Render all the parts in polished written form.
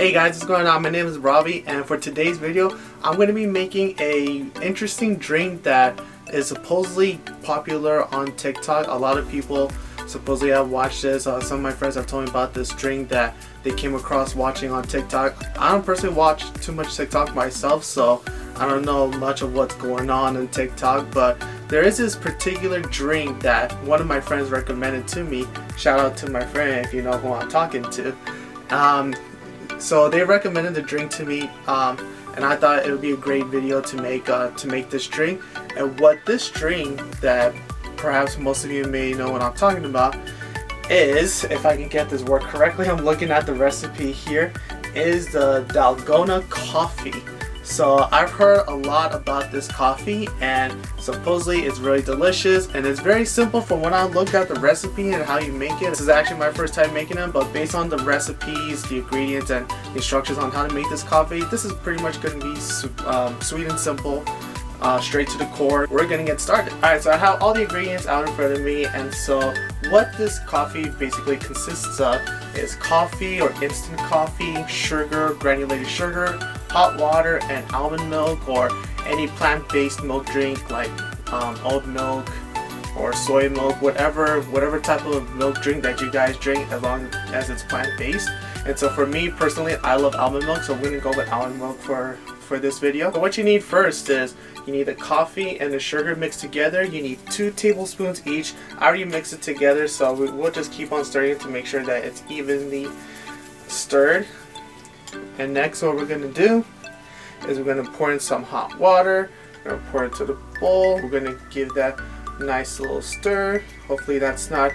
Hey guys, what's going on? My name is Robbie, and for today's video I'm going to be making a interesting drink that is supposedly popular on TikTok. A lot of people supposedly have watched this. Some of my friends have told me about this drink that they came across watching on TikTok. I don't personally watch too much TikTok myself, so I don't know much of what's going on TikTok, but there is this particular drink that one of my friends recommended to me. Shout out to my friend if you know who I'm talking to. So they recommended the drink to me, and I thought it would be a great video to make this drink. And what this drink, that perhaps most of you may know what I'm talking about, is, if I can get this word correctly, I'm looking at the recipe here, is the Dalgona coffee. So I've heard a lot about this coffee, and supposedly it's really delicious and it's very simple from when I looked at the recipe and how you make it. This is actually my first time making them, but based on the recipes, the ingredients, and the instructions on how to make this coffee, this is pretty much going to be sweet and simple, straight to the core. We're going to get started. Alright, so I have all the ingredients out in front of me, and so what this coffee basically consists of is coffee or instant coffee, sugar, granulated sugar, hot water, and almond milk, or any plant-based milk drink like oat milk or soy milk, whatever type of milk drink that you guys drink, as long as it's plant-based. And so for me personally, I love almond milk, so I'm going to go with almond milk for this video. So what you need first is you need the coffee and the sugar mixed together. You need 2 tablespoons each. I already mixed it together, so we'll just keep on stirring it to make sure that it's evenly stirred. And next, what we're going to do is we're going to pour in some hot water. We're going to pour it to the bowl. We're going to give that nice little stir. Hopefully that's not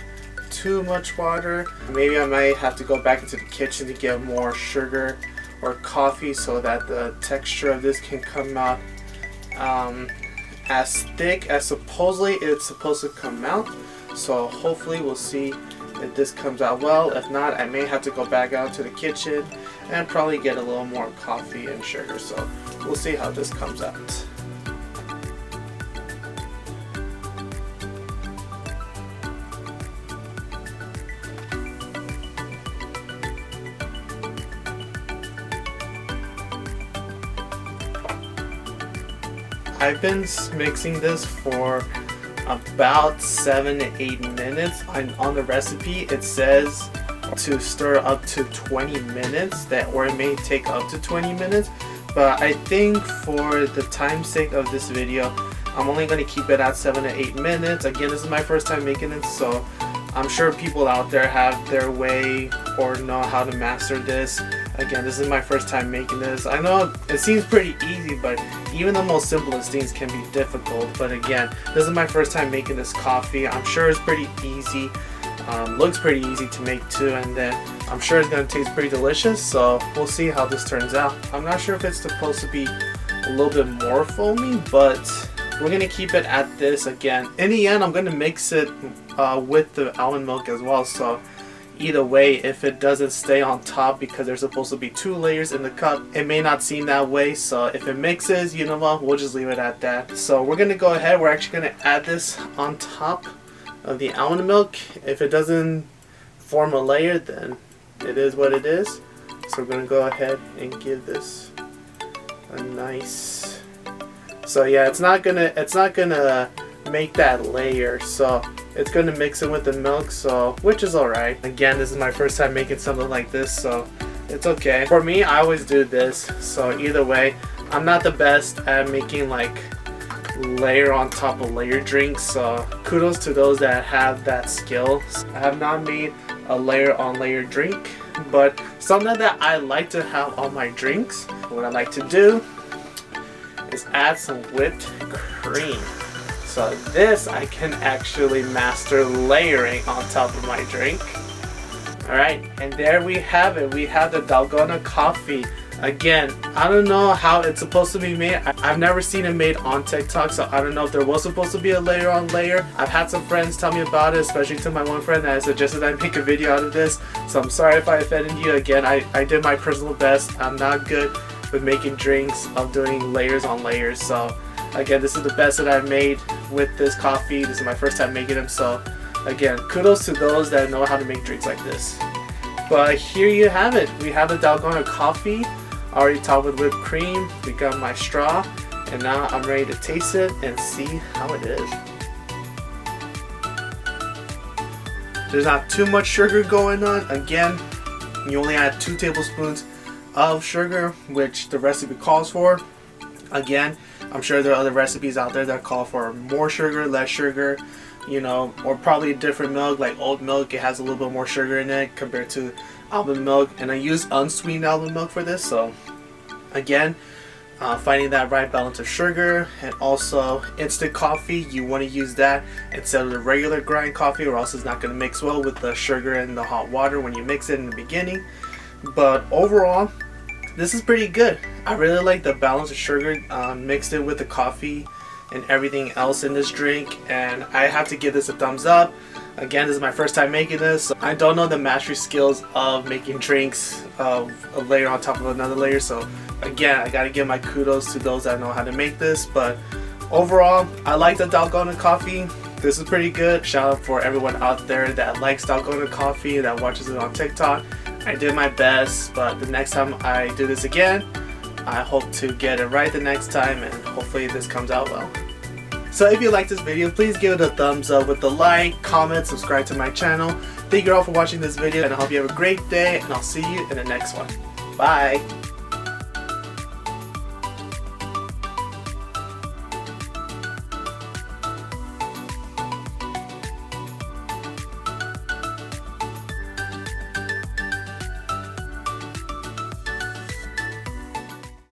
too much water. Maybe I might have to go back into the kitchen to get more sugar or coffee so that the texture of this can come out as thick as supposedly it's supposed to come out. So hopefully we'll see if this comes out well. If not, I may have to go back out to the kitchen and probably get a little more coffee and sugar. So we'll see how this comes out. I've been mixing this for about 7 to 8 minutes. On the recipe it says to stir up to 20 minutes, or it may take up to 20 minutes, but I think for the time's sake of this video, I'm only going to keep it at 7 to 8 minutes. Again, this is my first time making it, so I'm sure people out there have their way or know how to master this. Again, this is my first time making this. I know it seems pretty easy, but even the most simplest things can be difficult. But again, this is my first time making this coffee. I'm sure it's pretty easy. Looks pretty easy to make too, and then I'm sure it's going to taste pretty delicious. So we'll see how this turns out. I'm not sure if it's supposed to be a little bit more foamy, but we're going to keep it at this. Again, in the end, I'm going to mix it with the almond milk as well. So either way, if it doesn't stay on top, because there's supposed to be 2 layers in the cup, it may not seem that way. So if it mixes, you know what, we'll just leave it at that. So we're going to go ahead, we're actually going to add this on top of the almond milk. If it doesn't form a layer, then it is what it is. So we're going to go ahead and give this a nice, so yeah, it's not gonna make that layer, so it's gonna mix it with the milk, so which is alright. Again, this is my first time making something like this, so it's okay. For me, I always do this, so either way, I'm not the best at making like layer on top of layer drinks, so kudos to those that have that skill. I have not made a layer on layer drink, but something that I like to have on my drinks, what I like to do is add some whipped cream. So this I can actually master layering on top of my drink. Alright, and there we have it. We have the Dalgona coffee. Again, I don't know how it's supposed to be made. I've never seen it made on TikTok, so I don't know if there was supposed to be a layer on layer. I've had some friends tell me about it, especially to my one friend that suggested I make a video out of this. So I'm sorry if I offended you. Again, I did my personal best. I'm not good with making drinks, of doing layers on layers. So again, this is the best that I've made with this coffee. This is my first time making them, so again, kudos to those that know how to make drinks like this. But here you have it. We have the Dalgona coffee, already topped with whipped cream. We got my straw, and now I'm ready to taste it and see how it is. There's not too much sugar going on. Again, you only add 2 tablespoons of sugar, which the recipe calls for. Again, I'm sure there are other recipes out there that call for more sugar, less sugar, you know, or probably a different milk like oat milk. It has a little bit more sugar in it compared to almond milk, and I use unsweetened almond milk for this. So again, finding that right balance of sugar, and also instant coffee, you want to use that instead of the regular grind coffee, or else it's not going to mix well with the sugar and the hot water when you mix it in the beginning. But overall, this is pretty good. I really like the balance of sugar mixed in with the coffee and everything else in this drink, and I have to give this a thumbs up. Again, this is my first time making this, so I don't know the mastery skills of making drinks of a layer on top of another layer. So again, I gotta give my kudos to those that know how to make this. But overall, I like the Dalgona coffee. This is pretty good. Shout out for everyone out there that likes Dalgona coffee, that watches it on TikTok. I did my best, but the next time I do this again, I hope to get it right the next time, and hopefully this comes out well. So if you like this video, please give it a thumbs up with a like, comment, subscribe to my channel. Thank you all for watching this video, and I hope you have a great day, and I'll see you in the next one. Bye!